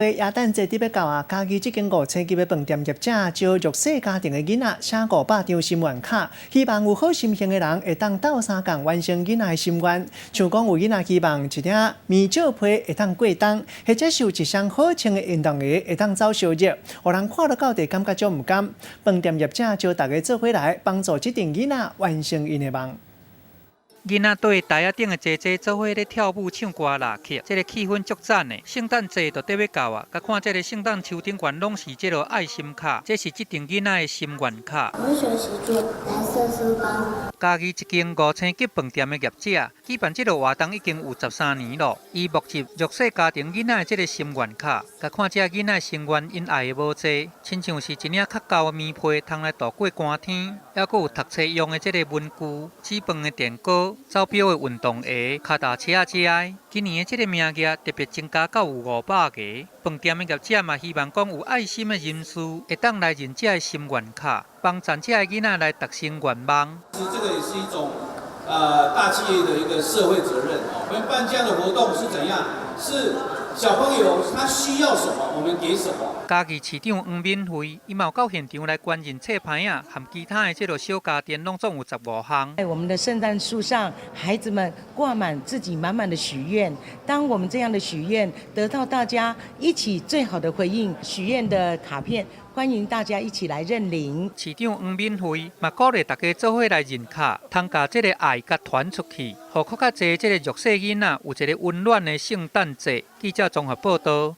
耶诞节伫要到啊，嘉义这间5星级的饭店业者招弱势家庭的囡仔写500张心愿卡，希望有好心情的人会当斗相共完成囡仔的心愿。像讲有囡仔希望一顶棉罩被会当过冬，或者是有一双好穿的运动鞋会当走烧热，互人看了到底感觉足唔甘。饭店业者招大家做伙来帮助这顶囡仔完成因的梦。 囡仔对台仔顶的姐姐做伙咧跳舞、唱歌、拉曲，这个气氛足赞的。圣诞节就得要到啊，甲看这个圣诞树顶悬拢是这个爱心卡，这是这顶囡仔的心愿卡。我学习做蓝色书包。嘉义一间5星级饭店的业者举办这个活动已经有13年了。伊募集弱势家庭囡仔的这个心愿卡，甲看这囡仔心愿因爱的无济，亲像是一领较厚的棉被，通来度过寒天，还佫有读册用的这个文具、纸饭的电锅。 走表的运动鞋、脚踏车这些，今年的这个名额特别增加到有500个。饭店的业者嘛，希望讲有爱心的人士会当来认这个心愿卡，帮残疾的囡仔来达成愿望。其实这个也是一种大企业的一个社会责任哦。我们办这样的活动是怎样？是小朋友他需要什么，我们给什么。 嘉义市长黄敏惠，伊嘛有到现场来捐认册牌啊，和其他的这个小家电，拢总有15项。在我们的圣诞树上，孩子们挂满自己满满的许愿。当我们这样的许愿得到大家一起最好的回应，许愿的卡片，欢迎大家一起来认领。市长黄敏惠嘛鼓励大家做伙来认卡，通把这个爱甲传出去，互更较侪这个弱势囡仔有一个温暖的圣诞节。记者综合报道。